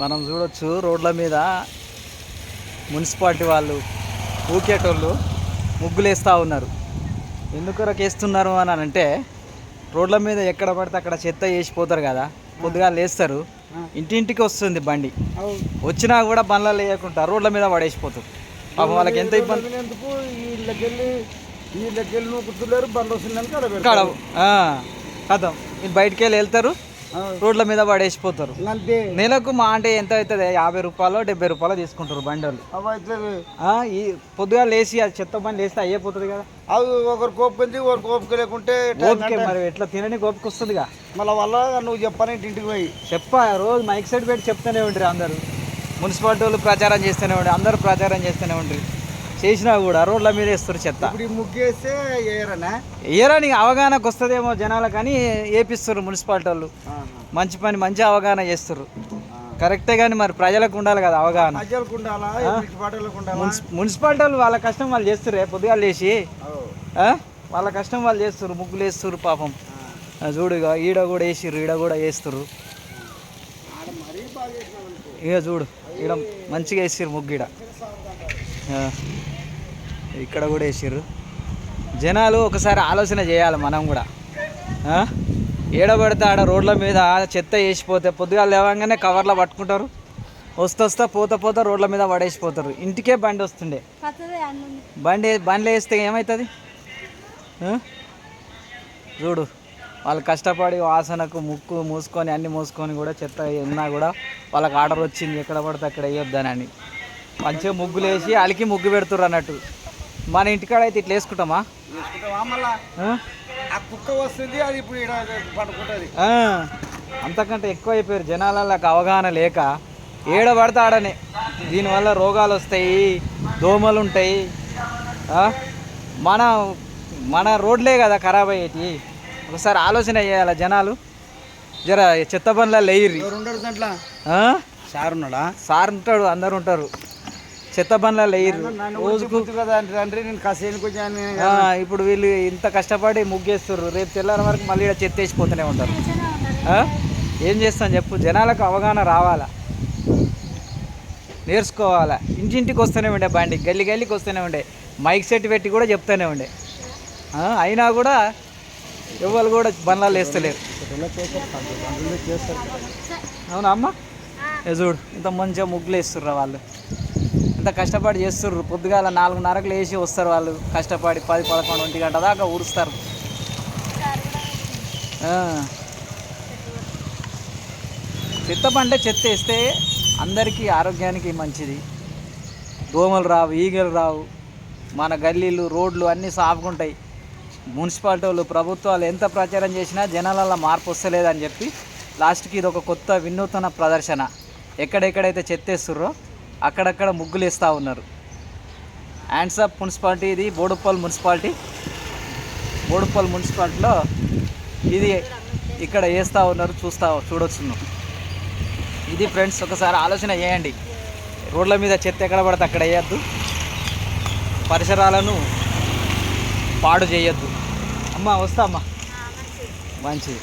మనం చూడొచ్చు రోడ్ల మీద మున్సిపాలిటీ వాళ్ళు ఊకేటోళ్ళు ముగ్గులు వేస్తూ ఉన్నారు. ఎందుకు వేస్తున్నారు అని అంటే రోడ్ల మీద ఎక్కడ పడితే అక్కడ చెత్త వేసిపోతారు కదా, కొద్దిగా లేస్తారు, ఇంటింటికి వస్తుంది బండి, వచ్చినా కూడా బండ్లలో వేయకుండా రోడ్ల మీద పడేసిపోతారు. పాపం వాళ్ళకి ఎంత ఇబ్బంది. కథం మీరు బయటికి వెళ్ళి వెళ్తారు, రోడ్ల మీద పడేసిపోతారు. నెలకు మా అంటే ఎంత అవుతుంది, 50 రూపాయలు 70 రూపాయలు తీసుకుంటారు బండి వాళ్ళు. ఈ పొద్దుగా లేచి అది చెత్త బండి వేస్తే అయ్యిపోతుంది కదా. అవి ఒకరు కోపుకుంది ఒకరు కోపిక లేకుంటే ఓకే, మరి ఎట్లా తినని కోపిక వస్తుందిగా. మళ్ళీ వల్ల నువ్వు చెప్పని ఇంటికి పోయి రోజు మైక్ సెట్ పెట్టి చెప్తూనే ఉంటారు అందరూ. మున్సిపాలిటీ వాళ్ళు ప్రచారం చేస్తూనే ఉంటారు, అందరూ ప్రచారం చేస్తూనే ఉంటారు. చేసినా కూడా రోడ్ల మీద వేస్తారు చెత్త. ముగ్గేస్తే ఏరని అవగాహనకు వస్తుందేమో జనాలు, కానీ వేపిస్తారు మున్సిపాలిటీ వాళ్ళు. మంచి పని, మంచి అవగాహన చేస్తారు, కరెక్టే. కానీ మరి ప్రజలకు ఉండాలి కదా అవగాహన. మున్సిపాలిటీ వాళ్ళు వాళ్ళ కష్టం వాళ్ళు చేస్తారు, పొద్దుగా లేచి వాళ్ళ కష్టం వాళ్ళు చేస్తారు, ముగ్గులు వేస్తారు. పాపం చూడు, ఇక ఈడ కూడా వేసిర్రు, ఈడ కూడా వేస్తారు. ఇక చూడు, ఈడ మంచిగా వేసిర్రు ముగ్గు, ఈడ ఇక్కడ కూడా వేసిర్రు. జనాలు ఒకసారి ఆలోచన చేయాలి, మనం కూడా. ఏడబడితే ఆడ రోడ్ల మీద చెత్త వేసిపోతే పొద్దుగా లేవగానే కవర్లో పట్టుకుంటారు, వస్తా పోతా రోడ్ల మీద పడేసిపోతారు. ఇంటికే బండి వస్తుండే, బండ్లు వేస్తే ఏమవుతుంది చూడు. వాళ్ళు కష్టపడి వాసనకు ముక్కు మూసుకొని అన్నీ మూసుకొని కూడా చెత్త ఉన్నా కూడా వాళ్ళకి ఆర్డర్ వచ్చింది ఎక్కడ పడితే అక్కడ వేయొద్దని. మంచిగా ముగ్గులు వేసి అలికి ముగ్గు పెడుతుర్రు అన్నట్టు. మన ఇంటికాడ అయితే ఇట్లా వేసుకుంటామా? కుక్క వస్తుంది, అది ఇప్పుడు పడుకుంటుంది. అంతకంటే ఎక్కువ అయిపోయారు జనాలకు అవగాహన లేక. ఏడ పడితే ఆడనే, దీనివల్ల రోగాలు వస్తాయి, దోమలు ఉంటాయి. మన రోడ్లే కదా ఖరాబ్ అయ్యేటి. ఒకసారి ఆలోచన చేయాలి జనాలు. జర చెత్త బండ్లలో వేయర్రి. సార్ ఉన్నాడా? సార్ ఉంటాడు, అందరు ఉంటారు. చెత్త బండ్లలో వేయర్రు రోజుకు. ఇప్పుడు వీళ్ళు ఇంత కష్టపడి ముగ్గేస్తారు, రేపు తెల్లారి వరకు మళ్ళీ ఇక్కడ చెత్త వేసిపోతూనే ఉంటారు. ఏం చేస్తాం చెప్పు? జనాలకు అవగాహన రావాలా, నేర్చుకోవాలా. ఇంటింటికి వస్తూనే ఉండే బండి, గల్లీకి వస్తూనే ఉండే, మైక్ సెట్ పెట్టి కూడా చెప్తూనే ఉండే. అయినా కూడా ఎవరు కూడా బండ్లలో వేస్తలేరు. అవునా అమ్మ? చూడు, ఇంత మంచిగా ముగ్గులు వేస్తుర్రా వాళ్ళు, ఇంత కష్టపడి చేస్తుర్రు. పొద్దుగాల 4:30కు లేచి వస్తారు వాళ్ళు, కష్టపడి 10, 11, 1 గంట దాకా ఊరుస్తారు. చెత్త పంటే చెత్త వేస్తే అందరికీ ఆరోగ్యానికి మంచిది. దోమలు రావు, ఈగలు రావు, మన గల్లీలు రోడ్లు అన్నీ సాఫ్గా ఉంటాయి. మున్సిపాలిటీ వాళ్ళు, ప్రభుత్వాలు ఎంత ప్రచారం చేసినా జనాలలో మార్పు వస్తలేదని చెప్పి లాస్ట్కి ఇది ఒక కొత్త వినూత్న ప్రదర్శన. ఎక్కడెక్కడైతే చెత్త వేస్తుర్రో అక్కడక్కడ ముగ్గులు వేస్తూ ఉన్నారు. Hands up municipality. ఇది బోడుప్పల్ మున్సిపాలిటీలో ఇది ఇక్కడ వేస్తూ ఉన్నారు, చూడొచ్చు. ఇది ఫ్రెండ్స్, ఒకసారి ఆలోచన చేయండి. రోడ్ల మీద చెత్త ఎక్కడ పడితే అక్కడ వేయద్దు, పరిసరాలను పాడు చేయొద్దు. అమ్మ వస్తా అమ్మ, మంచిది.